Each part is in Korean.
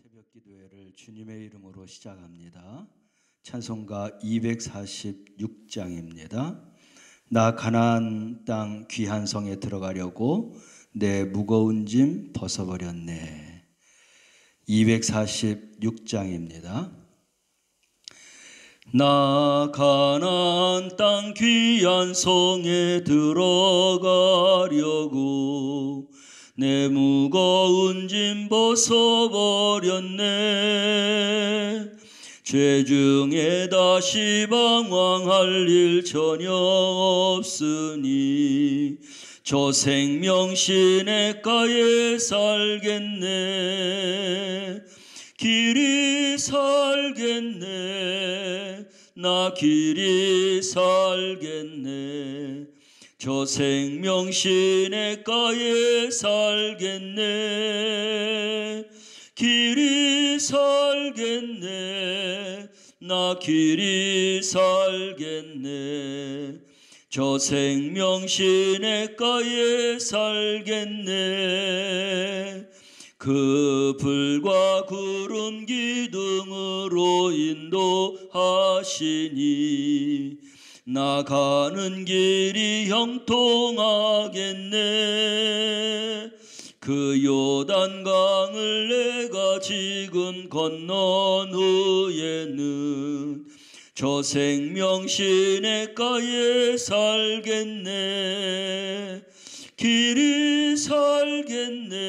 새벽 기도회를 주님의 이름으로 시작합니다. 찬송가 246장입니다. 나 가나안 땅 귀한 성에 들어가려고 내 무거운 짐 벗어버렸네. 246장입니다. 나 가나안 땅 귀한 성에 들어가려고 내 무거운 짐 벗어버렸네. 죄 중에 다시 방황할 일 전혀 없으니 저 생명 시냇가에 살겠네. 길이 살겠네. 나 길이 살겠네. 저 생명 시냇가에 살겠네. 길이 살겠네. 나 길이 살겠네. 저 생명 시냇가에 살겠네. 그 불과 구름 기둥으로 인도하시니 나가는 길이 형통하겠네. 그 요단강을 내가 지금 건넌 후에는 저 생명 시냇가에 살겠네. 길이 살겠네.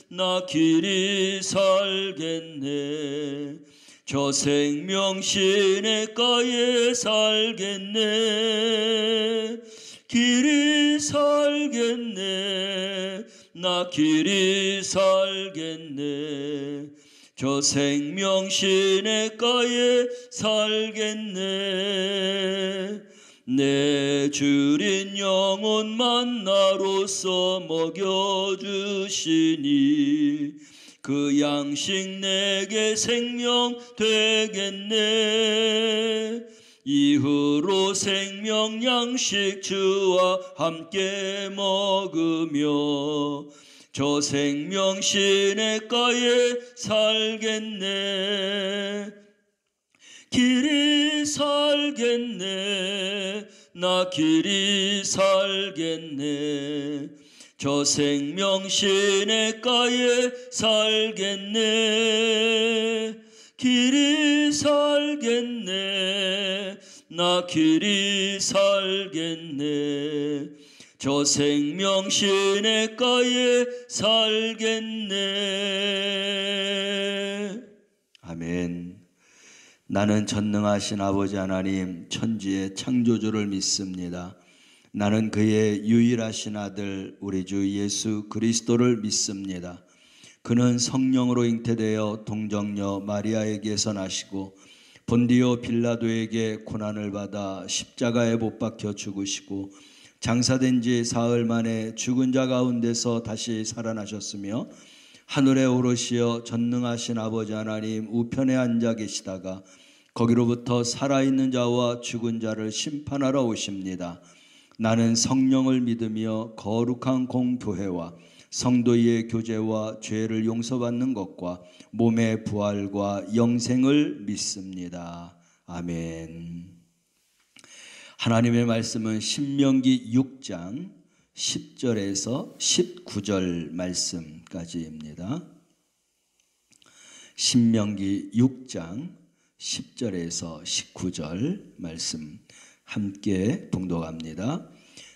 나 길이 살겠네. 저 생명 시냇가에 살겠네. 길이 살겠네. 나 길이 살겠네. 저 생명 시냇가에 살겠네. 내 주린 영혼 만나로서 먹여주시니 그 양식 내게 생명 되겠네. 이후로 생명 양식 주와 함께 먹으며 저 생명 시냇가에 살겠네. 길이 살겠네. 나 길이 살겠네. 저 생명 시냇가에 살겠네. 길이 살겠네. 나 길이 살겠네. 저 생명 시냇가에 살겠네. 아멘. 나는 전능하신 아버지 하나님 천지의 창조주를 믿습니다. 나는 그의 유일하신 아들 우리 주 예수 그리스도를 믿습니다. 그는 성령으로 잉태되어 동정녀 마리아에게서 나시고 본디오 빌라도에게 고난을 받아 십자가에 못 박혀 죽으시고 장사된 지 사흘 만에 죽은 자 가운데서 다시 살아나셨으며 하늘에 오르시어 전능하신 아버지 하나님 우편에 앉아 계시다가 거기로부터 살아있는 자와 죽은 자를 심판하러 오십니다. 나는 성령을 믿으며 거룩한 공교회와 성도의 교제와 죄를 용서받는 것과 몸의 부활과 영생을 믿습니다. 아멘. 하나님의 말씀은 신명기 6장 10절에서 19절 말씀까지입니다. 신명기 6장 10절에서 19절 말씀 함께 봉독합니다.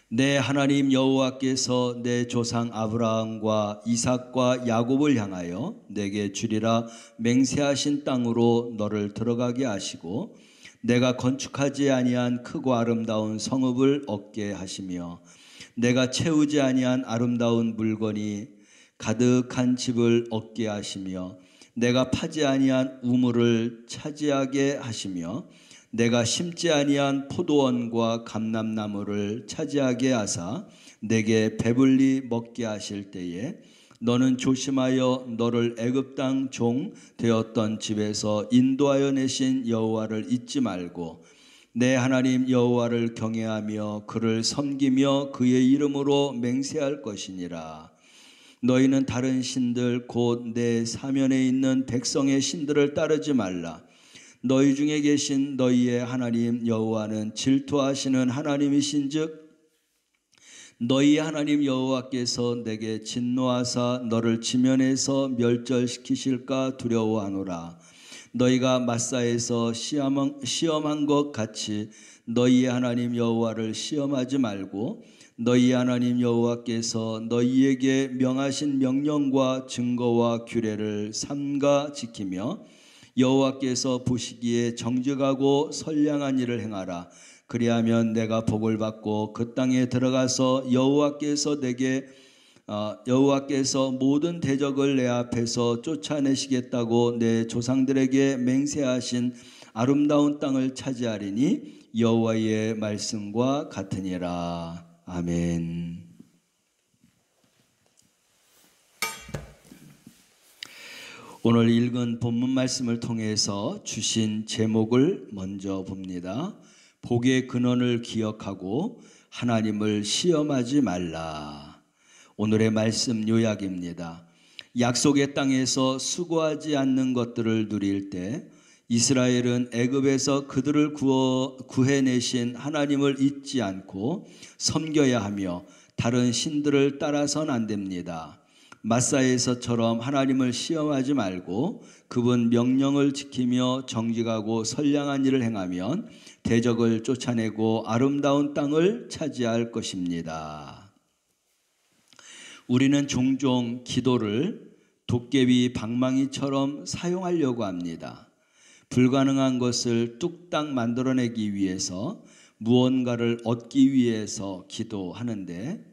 내 하나님 여호와께서 내 조상 아브라함과 이삭과 야곱을 향하여 내게 주리라 맹세하신 땅으로 너를 들어가게 하시고 내가 건축하지 아니한 크고 아름다운 성읍을 얻게 하시며 내가 채우지 아니한 아름다운 물건이 가득한 집을 얻게 하시며 내가 파지 아니한 우물을 차지하게 하시며 내가 심지 아니한 포도원과 감람나무를 차지하게 하사 내게 배불리 먹게 하실 때에 너는 조심하여 너를 애굽 땅 종 되었던 집에서 인도하여 내신 여호와를 잊지 말고 내 하나님 여호와를 경외하며 그를 섬기며 그의 이름으로 맹세할 것이니라. 너희는 다른 신들 곧 내 사면에 있는 백성의 신들을 따르지 말라. 너희 중에 계신 너희의 하나님 여호와는 질투하시는 하나님이신즉 너희 하나님 여호와께서 내게 진노하사 너를 지면에서 멸절시키실까 두려워하노라. 너희가 마사에서 시험한 것 같이 너희의 하나님 여호와를 시험하지 말고 너희 하나님 여호와께서 너희에게 명하신 명령과 증거와 규례를 삼가 지키며 여호와께서 보시기에 정직하고 선량한 일을 행하라. 그리하면 내가 복을 받고 그 땅에 들어가서 여호와께서 모든 대적을 내 앞에서 쫓아내시겠다고 내 조상들에게 맹세하신 아름다운 땅을 차지하리니 여호와의 말씀과 같으니라. 아멘. 오늘 읽은 본문 말씀을 통해서 주신 제목을 먼저 봅니다. 복의 근원을 기억하고 하나님을 시험하지 말라. 오늘의 말씀 요약입니다. 약속의 땅에서 수고하지 않는 것들을 누릴 때 이스라엘은 애굽에서 그들을 구해내신 하나님을 잊지 않고 섬겨야 하며 다른 신들을 따라서는 안 됩니다. 마사에서처럼 하나님을 시험하지 말고 그분 명령을 지키며 정직하고 선량한 일을 행하면 대적을 쫓아내고 아름다운 땅을 차지할 것입니다. 우리는 종종 기도를 도깨비 방망이처럼 사용하려고 합니다. 불가능한 것을 뚝딱 만들어내기 위해서 무언가를 얻기 위해서 기도하는데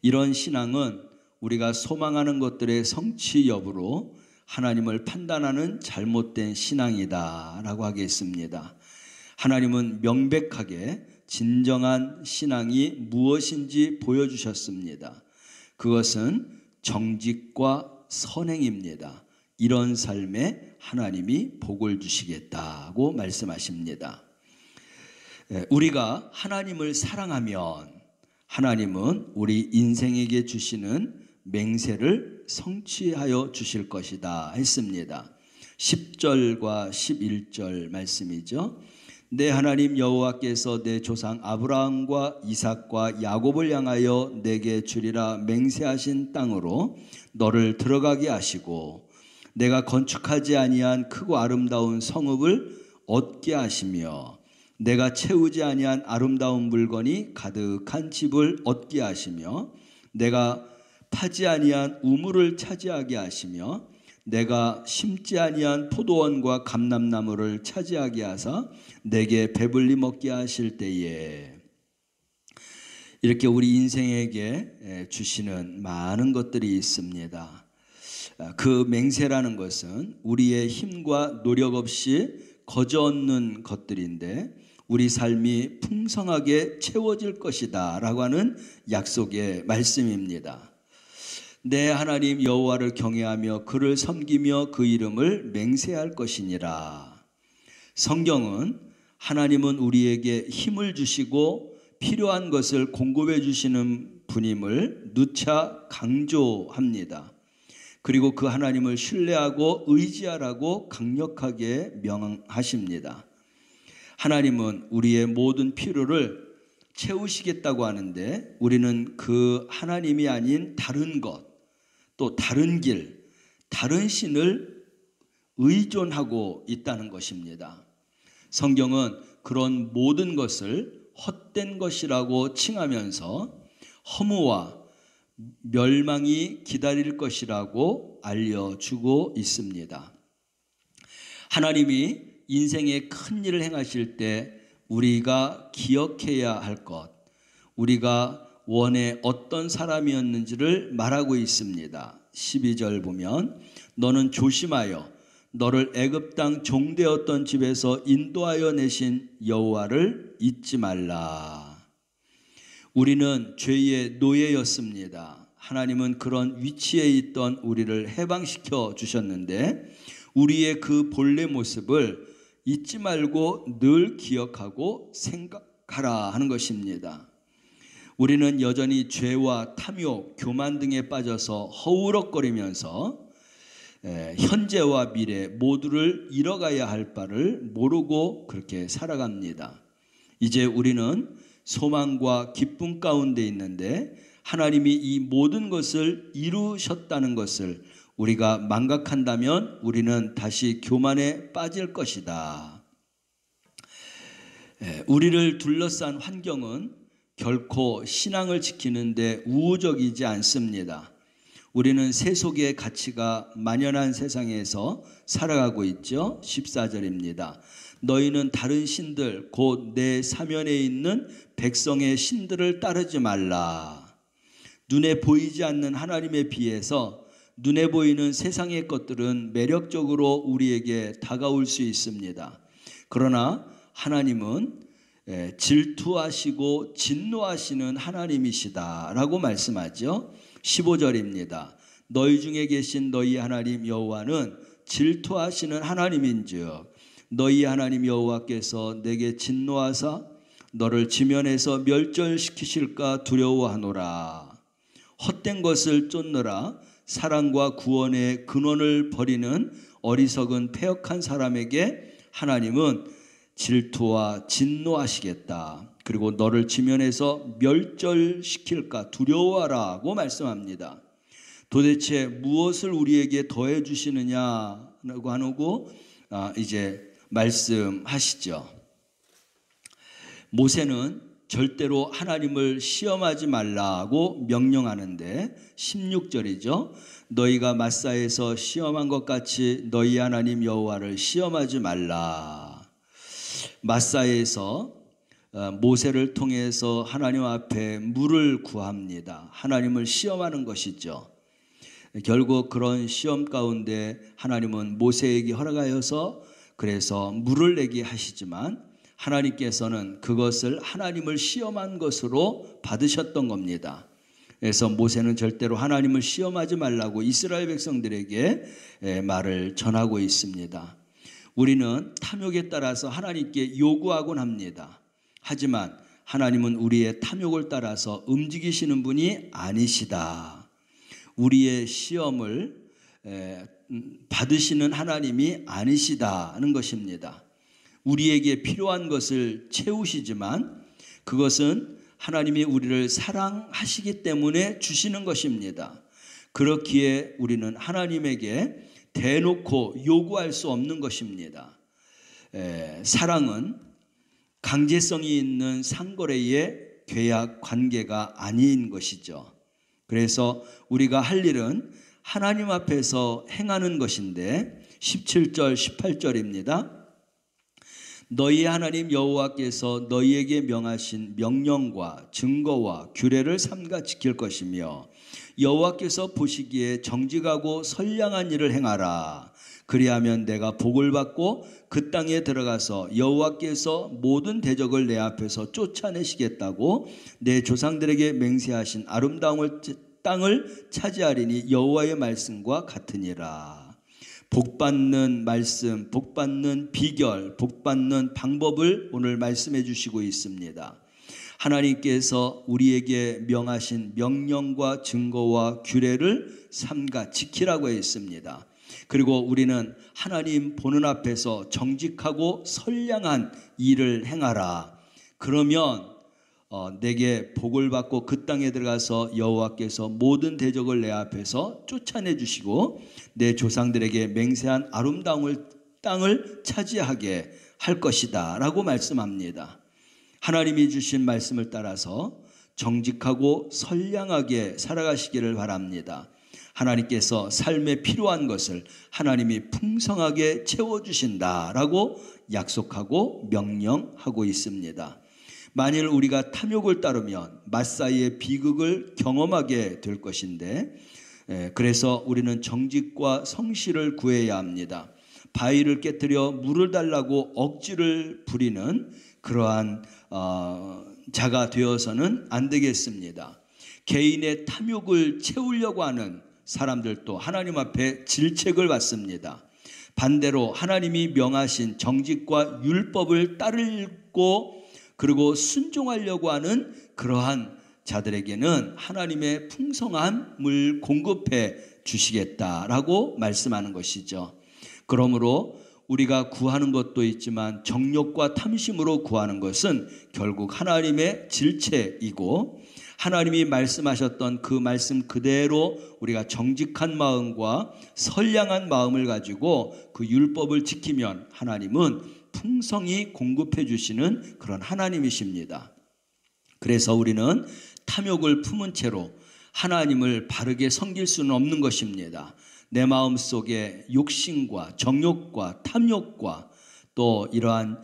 이런 신앙은 우리가 소망하는 것들의 성취 여부로 하나님을 판단하는 잘못된 신앙이다 라고 하겠습니다. 하나님은 명백하게 진정한 신앙이 무엇인지 보여주셨습니다. 그것은 정직과 선행입니다. 이런 삶에 하나님이 복을 주시겠다고 말씀하십니다. 우리가 하나님을 사랑하면 하나님은 우리 인생에게 주시는 맹세를 성취하여 주실 것이다 했습니다. 10절과 11절 말씀이죠. 내 하나님 여호와께서 내 조상 아브라함과 이삭과 야곱을 향하여 내게 주리라 맹세하신 땅으로 너를 들어가게 하시고 내가 건축하지 아니한 크고 아름다운 성읍을 얻게 하시며 내가 채우지 아니한 아름다운 물건이 가득한 집을 얻게 하시며 내가 파지 아니한 우물을 차지하게 하시며 내가 심지 아니한 포도원과 감람나무를 차지하게 하사 내게 배불리 먹게 하실 때에 이렇게 우리 인생에게 주시는 많은 것들이 있습니다. 그 맹세라는 것은 우리의 힘과 노력 없이 거저 얻는 것들인데 우리 삶이 풍성하게 채워질 것이다 라고 하는 약속의 말씀입니다. 내 하나님 여호와를 경외하며 그를 섬기며 그 이름을 맹세할 것이니라. 성경은 하나님은 우리에게 힘을 주시고 필요한 것을 공급해 주시는 분임을 누차 강조합니다. 그리고 그 하나님을 신뢰하고 의지하라고 강력하게 명하십니다. 하나님은 우리의 모든 필요를 채우시겠다고 하는데 우리는 그 하나님이 아닌 다른 것, 또 다른 길, 다른 신을 의존하고 있다는 것입니다. 성경은 그런 모든 것을 헛된 것이라고 칭하면서 허무와 멸망이 기다릴 것이라고 알려주고 있습니다. 하나님이 인생에 큰 일을 행하실 때 우리가 기억해야 할 것, 우리가 원에 어떤 사람이었는지를 말하고 있습니다. 12절 보면 너는 조심하여 너를 애굽 땅 종되었던 집에서 인도하여 내신 여호와를 잊지 말라. 우리는 죄의 노예였습니다. 하나님은 그런 위치에 있던 우리를 해방시켜 주셨는데 우리의 그 본래 모습을 잊지 말고 늘 기억하고 생각하라 하는 것입니다. 우리는 여전히 죄와 탐욕, 교만 등에 빠져서 허우럭거리면서 현재와 미래 모두를 잃어가야 할 바를 모르고 그렇게 살아갑니다. 이제 우리는 소망과 기쁨 가운데 있는데 하나님이 이 모든 것을 이루셨다는 것을 우리가 망각한다면 우리는 다시 교만에 빠질 것이다. 우리를 둘러싼 환경은 결코 신앙을 지키는데 우호적이지 않습니다. 우리는 세속의 가치가 만연한 세상에서 살아가고 있죠. 14절입니다. 너희는 다른 신들 곧 내 사면에 있는 백성의 신들을 따르지 말라. 눈에 보이지 않는 하나님에 비해서 눈에 보이는 세상의 것들은 매력적으로 우리에게 다가올 수 있습니다. 그러나 하나님은 질투하시고 진노하시는 하나님이시다라고 말씀하죠. 15절입니다. 너희 중에 계신 너희 하나님 여호와는 질투하시는 하나님인즉 너희 하나님 여호와께서 내게 진노하사 너를 지면에서 멸절시키실까 두려워하노라. 헛된 것을 쫓느라 사랑과 구원의 근원을 버리는 어리석은 패역한 사람에게 하나님은 질투와 진노하시겠다. 그리고 너를 지면에서 멸절시킬까 두려워하라고 말씀합니다. 도대체 무엇을 우리에게 더해 주시느냐라고 하고 이제 말씀하시죠. 모세는 절대로 하나님을 시험하지 말라고 명령하는데 16절이죠. 너희가 마사에서 시험한 것 같이 너희 하나님 여호와를 시험하지 말라. 마사에서 모세를 통해서 하나님 앞에 물을 구합니다. 하나님을 시험하는 것이죠. 결국 그런 시험 가운데 하나님은 모세에게 허락하여서 그래서 물을 내게 하시지만 하나님께서는 그것을 하나님을 시험한 것으로 받으셨던 겁니다. 그래서 모세는 절대로 하나님을 시험하지 말라고 이스라엘 백성들에게 말을 전하고 있습니다. 우리는 탐욕에 따라서 하나님께 요구하곤 합니다. 하지만 하나님은 우리의 탐욕을 따라서 움직이시는 분이 아니시다. 우리의 시험을 받으시는 하나님이 아니시다는 것입니다. 우리에게 필요한 것을 채우시지만 그것은 하나님이 우리를 사랑하시기 때문에 주시는 것입니다. 그렇기에 우리는 하나님에게 대놓고 요구할 수 없는 것입니다. 사랑은 강제성이 있는 상거래의 계약 관계가 아닌 것이죠. 그래서 우리가 할 일은 하나님 앞에서 행하는 것인데 17절 18절입니다. 너희 하나님 여호와께서 너희에게 명하신 명령과 증거와 규례를 삼가 지킬 것이며 여호와께서 보시기에 정직하고 선량한 일을 행하라. 그리하면 내가 복을 받고 그 땅에 들어가서 여호와께서 모든 대적을 내 앞에서 쫓아내시겠다고 내 조상들에게 맹세하신 아름다운 땅을 차지하리니 여호와의 말씀과 같으니라. 복받는 말씀, 복받는 비결, 복받는 방법을 오늘 말씀해 주시고 있습니다. 하나님께서 우리에게 명하신 명령과 증거와 규례를 삼가 지키라고 했습니다. 그리고 우리는 하나님 보는 앞에서 정직하고 선량한 일을 행하라. 그러면 내게 복을 받고 그 땅에 들어가서 여호와께서 모든 대적을 내 앞에서 쫓아내 주시고 내 조상들에게 맹세한 아름다운 땅을 차지하게 할 것이다 라고 말씀합니다. 하나님이 주신 말씀을 따라서 정직하고 선량하게 살아가시기를 바랍니다. 하나님께서 삶에 필요한 것을 하나님이 풍성하게 채워주신다라고 약속하고 명령하고 있습니다. 만일 우리가 탐욕을 따르면 마사이의 비극을 경험하게 될 것인데 그래서 우리는 정직과 성실을 구해야 합니다. 바위를 깨뜨려 물을 달라고 억지를 부리는 그러한 자가 되어서는 안 되겠습니다. 개인의 탐욕을 채우려고 하는 사람들도 하나님 앞에 질책을 받습니다. 반대로 하나님이 명하신 정직과 율법을 따르고 그리고 순종하려고 하는 그러한 자들에게는 하나님의 풍성함을 공급해 주시겠다라고 말씀하는 것이죠. 그러므로 우리가 구하는 것도 있지만 정욕과 탐심으로 구하는 것은 결국 하나님의 질체이고, 하나님이 말씀하셨던 그 말씀 그대로 우리가 정직한 마음과 선량한 마음을 가지고 그 율법을 지키면 하나님은 풍성히 공급해 주시는 그런 하나님이십니다. 그래서 우리는 탐욕을 품은 채로 하나님을 바르게 섬길 수는 없는 것입니다. 내 마음 속에 욕심과 정욕과 탐욕과 또 이러한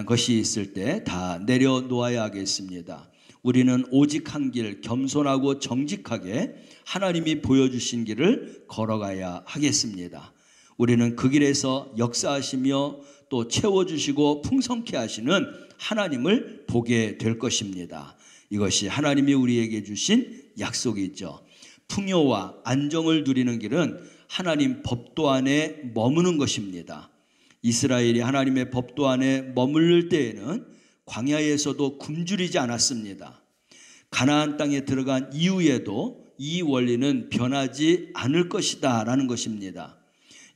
것이 있을 때 다 내려놓아야 하겠습니다. 우리는 오직 한 길, 겸손하고 정직하게 하나님이 보여주신 길을 걸어가야 하겠습니다. 우리는 그 길에서 역사하시며 또 채워주시고 풍성케 하시는 하나님을 보게 될 것입니다. 이것이 하나님이 우리에게 주신 약속이죠. 풍요와 안정을 누리는 길은 하나님 법도 안에 머무는 것입니다. 이스라엘이 하나님의 법도 안에 머무를 때에는 광야에서도 굶주리지 않았습니다. 가나안 땅에 들어간 이후에도 이 원리는 변하지 않을 것이다 라는 것입니다.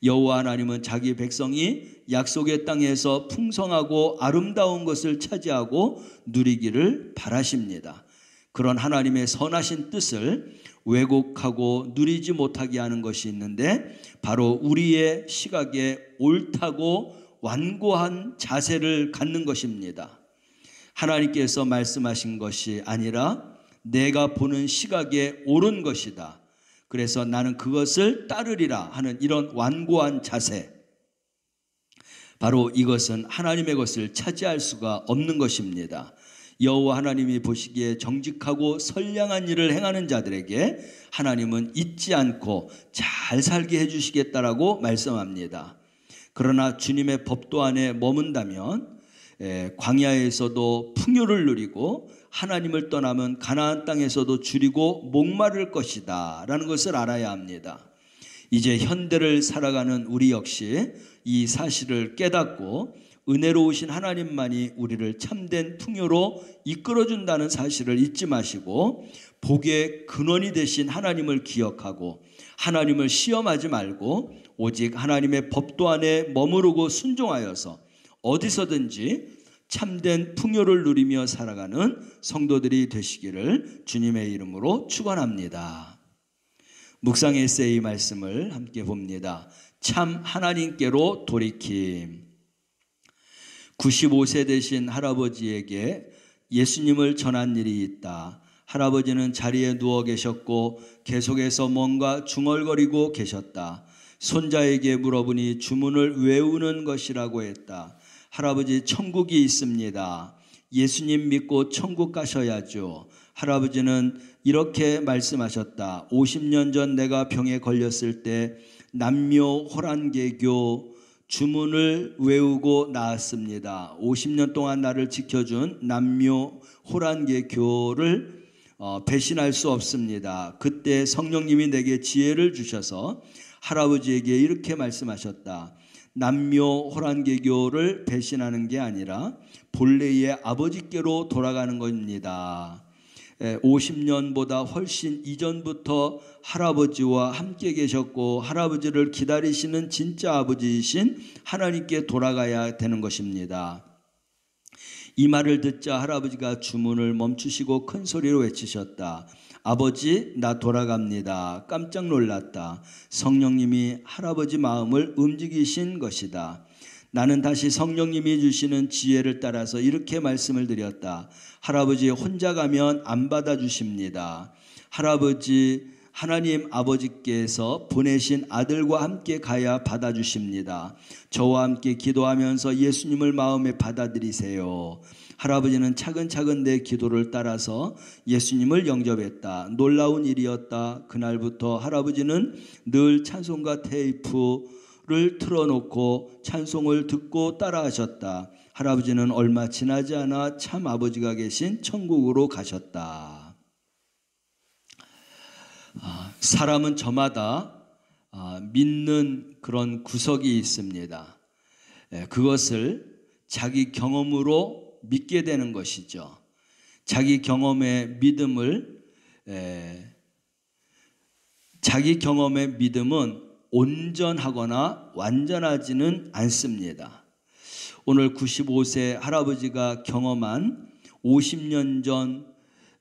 여호와 하나님은 자기 백성이 약속의 땅에서 풍성하고 아름다운 것을 차지하고 누리기를 바라십니다. 그런 하나님의 선하신 뜻을 왜곡하고 누리지 못하게 하는 것이 있는데, 바로 우리의 시각에 옳다고 완고한 자세를 갖는 것입니다. 하나님께서 말씀하신 것이 아니라 내가 보는 시각에 옳은 것이다. 그래서 나는 그것을 따르리라 하는 이런 완고한 자세, 바로 이것은 하나님의 것을 차지할 수가 없는 것입니다. 여호와 하나님이 보시기에 정직하고 선량한 일을 행하는 자들에게 하나님은 잊지 않고 잘 살게 해주시겠다라고 말씀합니다. 그러나 주님의 법도 안에 머문다면 광야에서도 풍요를 누리고 하나님을 떠나면 가나안 땅에서도 줄이고 목마를 것이다 라는 것을 알아야 합니다. 이제 현대를 살아가는 우리 역시 이 사실을 깨닫고 은혜로우신 하나님만이 우리를 참된 풍요로 이끌어준다는 사실을 잊지 마시고, 복의 근원이 되신 하나님을 기억하고 하나님을 시험하지 말고 오직 하나님의 법도 안에 머무르고 순종하여서 어디서든지 참된 풍요를 누리며 살아가는 성도들이 되시기를 주님의 이름으로 축원합니다. 묵상 에세이 말씀을 함께 봅니다. 참 하나님께로 돌이킴. 95세 되신 할아버지에게 예수님을 전한 일이 있다. 할아버지는 자리에 누워 계셨고 계속해서 뭔가 중얼거리고 계셨다. 손자에게 물어보니 주문을 외우는 것이라고 했다. 할아버지, 천국이 있습니다. 예수님 믿고 천국 가셔야죠. 할아버지는 이렇게 말씀하셨다. 50년 전 내가 병에 걸렸을 때 남묘 호란개교 주문을 외우고 나았습니다. 50년 동안 나를 지켜준 남묘 호란개교를 배신할 수 없습니다. 그때 성령님이 내게 지혜를 주셔서 할아버지에게 이렇게 말씀하셨다. 남묘 호란개교를 배신하는 게 아니라 본래의 아버지께로 돌아가는 겁니다. 50년보다 훨씬 이전부터 할아버지와 함께 계셨고 할아버지를 기다리시는 진짜 아버지이신 하나님께 돌아가야 되는 것입니다. 이 말을 듣자 할아버지가 주문을 멈추시고 큰 소리로 외치셨다. 아버지, 나 돌아갑니다. 깜짝 놀랐다. 성령님이 할아버지 마음을 움직이신 것이다. 나는 다시 성령님이 주시는 지혜를 따라서 이렇게 말씀을 드렸다. 할아버지 혼자 가면 안 받아주십니다. 할아버지, 하나님 아버지께서 보내신 아들과 함께 가야 받아주십니다. 저와 함께 기도하면서 예수님을 마음에 받아들이세요. 할아버지는 차근차근 내 기도를 따라서 예수님을 영접했다. 놀라운 일이었다. 그날부터 할아버지는 늘 찬송가 테이프를 틀어놓고 찬송을 듣고 따라하셨다. 할아버지는 얼마 지나지 않아 참 아버지가 계신 천국으로 가셨다. 사람은 저마다 믿는 그런 구석이 있습니다. 그것을 자기 경험으로 믿게 되는 것이죠. 자기 경험의 믿음을 자기 경험의 믿음은 온전하거나 완전하지는 않습니다. 오늘 95세 할아버지가 경험한 50년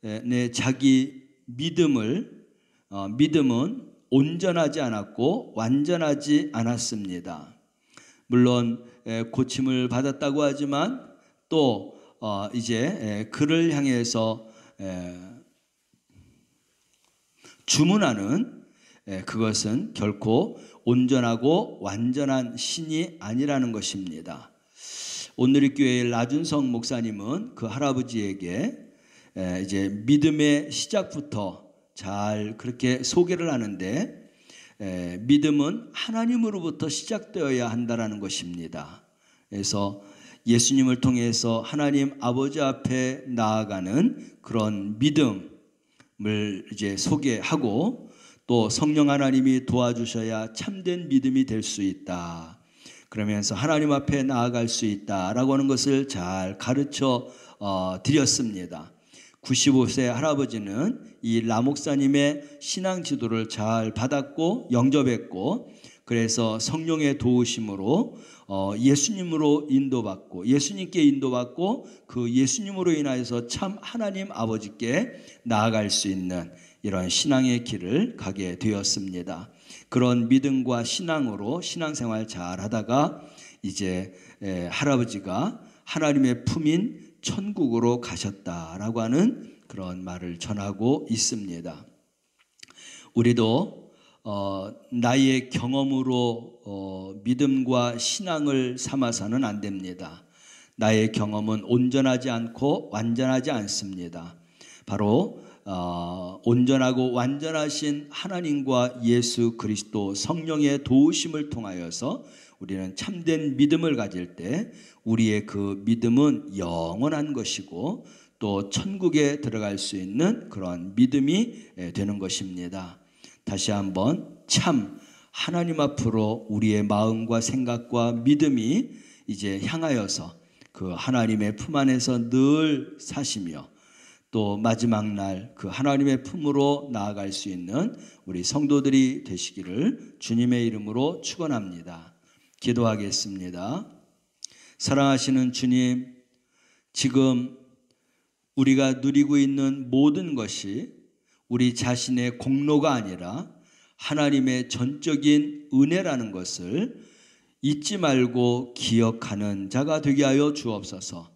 전의 자기 믿음은 온전하지 않았고 완전하지 않았습니다. 물론 고침을 받았다고 하지만 또 이제 그를 향해서 주문하는 그것은 결코 온전하고 완전한 신이 아니라는 것입니다. 온누리교회의 라준성 목사님은 그 할아버지에게 이제 믿음의 시작부터 잘 그렇게 소개를 하는데, 믿음은 하나님으로부터 시작되어야 한다는 것입니다. 그래서 예수님을 통해서 하나님 아버지 앞에 나아가는 그런 믿음을 이제 소개하고, 또 성령 하나님이 도와주셔야 참된 믿음이 될 수 있다, 그러면서 하나님 앞에 나아갈 수 있다라고 하는 것을 잘 가르쳐 드렸습니다. 95세 할아버지는 이 라 목사님의 신앙 지도를 잘 받았고 영접했고, 그래서 성령의 도우심으로 예수님으로 인도받고, 예수님께 인도받고 그 예수님으로 인하여서 참 하나님 아버지께 나아갈 수 있는 이런 신앙의 길을 가게 되었습니다. 그런 믿음과 신앙으로 신앙생활 잘 하다가 이제 할아버지가 하나님의 품인 천국으로 가셨다라고 하는 그런 말을 전하고 있습니다. 우리도 나의 경험으로 믿음과 신앙을 삼아서는 안 됩니다. 나의 경험은 온전하지 않고 완전하지 않습니다. 바로 온전하고 완전하신 하나님과 예수 그리스도 성령의 도우심을 통하여서 우리는 참된 믿음을 가질 때 우리의 그 믿음은 영원한 것이고 또 천국에 들어갈 수 있는 그런 믿음이 되는 것입니다. 다시 한번 참 하나님 앞으로 우리의 마음과 생각과 믿음이 이제 향하여서 그 하나님의 품 안에서 늘 사시며 또 마지막 날 그 하나님의 품으로 나아갈 수 있는 우리 성도들이 되시기를 주님의 이름으로 축원합니다. 기도하겠습니다. 사랑하시는 주님, 지금 우리가 누리고 있는 모든 것이 우리 자신의 공로가 아니라 하나님의 전적인 은혜라는 것을 잊지 말고 기억하는 자가 되게 하여 주옵소서.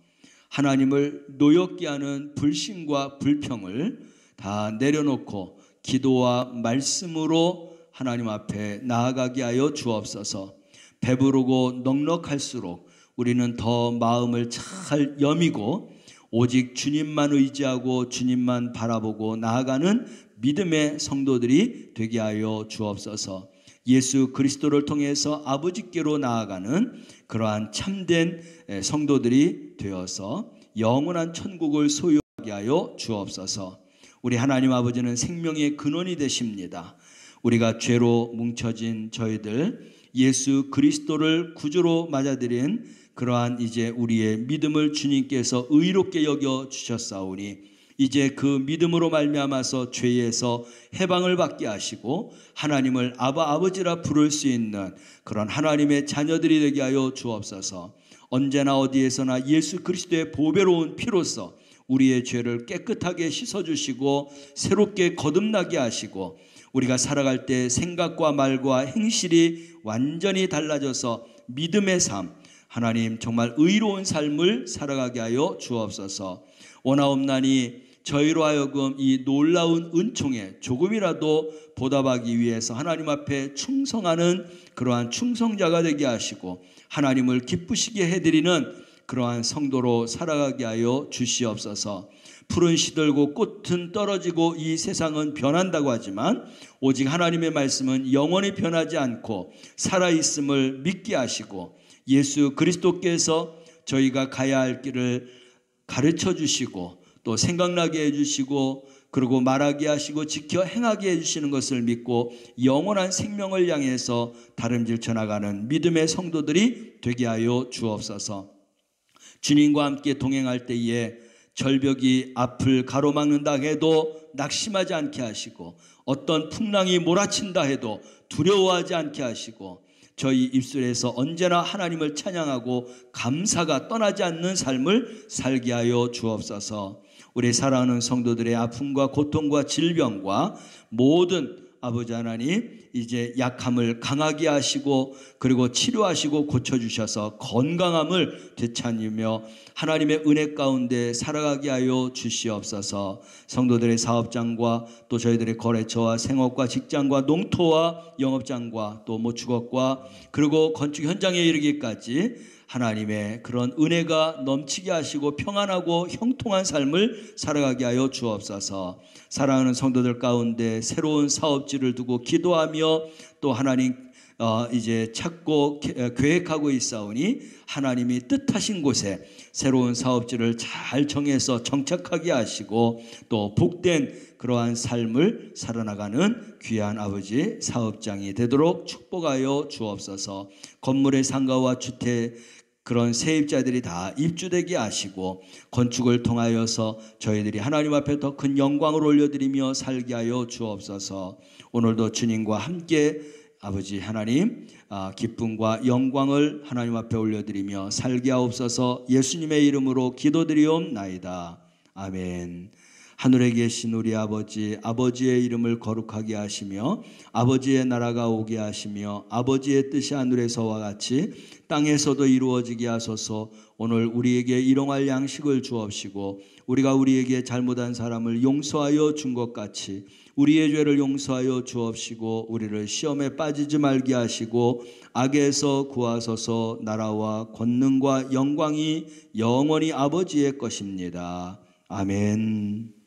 하나님을 노엽게 하는 불신과 불평을 다 내려놓고 기도와 말씀으로 하나님 앞에 나아가게 하여 주옵소서. 배부르고 넉넉할수록 우리는 더 마음을 잘 여미고 오직 주님만 의지하고 주님만 바라보고 나아가는 믿음의 성도들이 되게 하여 주옵소서. 예수 그리스도를 통해서 아버지께로 나아가는 그러한 참된 성도들이 되어서 영원한 천국을 소유하게 하여 주옵소서. 우리 하나님 아버지는 생명의 근원이 되십니다. 우리가 죄로 뭉쳐진 저희들 예수 그리스도를 구주로 맞아들인 그러한 이제 우리의 믿음을 주님께서 의롭게 여겨 주셨사오니 이제 그 믿음으로 말미암아서 죄에서 해방을 받게 하시고 하나님을 아바 아버지라 부를 수 있는 그런 하나님의 자녀들이 되게 하여 주옵소서. 언제나 어디에서나 예수 그리스도의 보배로운 피로써 우리의 죄를 깨끗하게 씻어주시고 새롭게 거듭나게 하시고 우리가 살아갈 때 생각과 말과 행실이 완전히 달라져서 믿음의 삶, 하나님 정말 의로운 삶을 살아가게 하여 주옵소서. 원하옵나니 저희로 하여금 이 놀라운 은총에 조금이라도 보답하기 위해서 하나님 앞에 충성하는 그러한 충성자가 되게 하시고 하나님을 기쁘시게 해드리는 그러한 성도로 살아가게 하여 주시옵소서. 푸른 시들고 꽃은 떨어지고 이 세상은 변한다고 하지만 오직 하나님의 말씀은 영원히 변하지 않고 살아있음을 믿게 하시고 예수 그리스도께서 저희가 가야 할 길을 가르쳐 주시고 또 생각나게 해주시고 그리고 말하게 하시고 지켜 행하게 해주시는 것을 믿고 영원한 생명을 향해서 다름질 쳐나가는 믿음의 성도들이 되게 하여 주옵소서. 주님과 함께 동행할 때에 절벽이 앞을 가로막는다 해도 낙심하지 않게 하시고 어떤 풍랑이 몰아친다 해도 두려워하지 않게 하시고 저희 입술에서 언제나 하나님을 찬양하고 감사가 떠나지 않는 삶을 살게 하여 주옵소서. 우리 사랑하는 성도들의 아픔과 고통과 질병과 모든 아버지 하나님 이제 약함을 강하게 하시고 그리고 치료하시고 고쳐주셔서 건강함을 되찾으며 하나님의 은혜 가운데 살아가게 하여 주시옵소서. 성도들의 사업장과 또 저희들의 거래처와 생업과 직장과 농토와 영업장과 또 주거과 그리고 건축 현장에 이르기까지 하나님의 그런 은혜가 넘치게 하시고 평안하고 형통한 삶을 살아가게 하여 주옵소서. 사랑하는 성도들 가운데 새로운 사업지를 두고 기도하며 또 하나님 이제 찾고 계획하고 있사오니 하나님이 뜻하신 곳에 새로운 사업지를 잘 정해서 정착하게 하시고 또 복된 그러한 삶을 살아나가는 귀한 아버지 사업장이 되도록 축복하여 주옵소서. 건물의 상가와 주택 그런 세입자들이 다 입주되게 하시고 건축을 통하여서 저희들이 하나님 앞에 더 큰 영광을 올려드리며 살게 하여 주옵소서. 오늘도 주님과 함께 아버지 하나님 기쁨과 영광을 하나님 앞에 올려드리며 살게 하옵소서. 예수님의 이름으로 기도드리옵나이다. 아멘. 하늘에 계신 우리 아버지, 아버지의 이름을 거룩하게 하시며 아버지의 나라가 오게 하시며 아버지의 뜻이 하늘에서와 같이 땅에서도 이루어지게 하소서. 오늘 우리에게 일용할 양식을 주옵시고 우리가 우리에게 잘못한 사람을 용서하여 준 것 같이 우리의 죄를 용서하여 주옵시고 우리를 시험에 빠지지 말게 하시고 악에서 구하소서. 나라와 권능과 영광이 영원히 아버지의 것입니다. 아멘.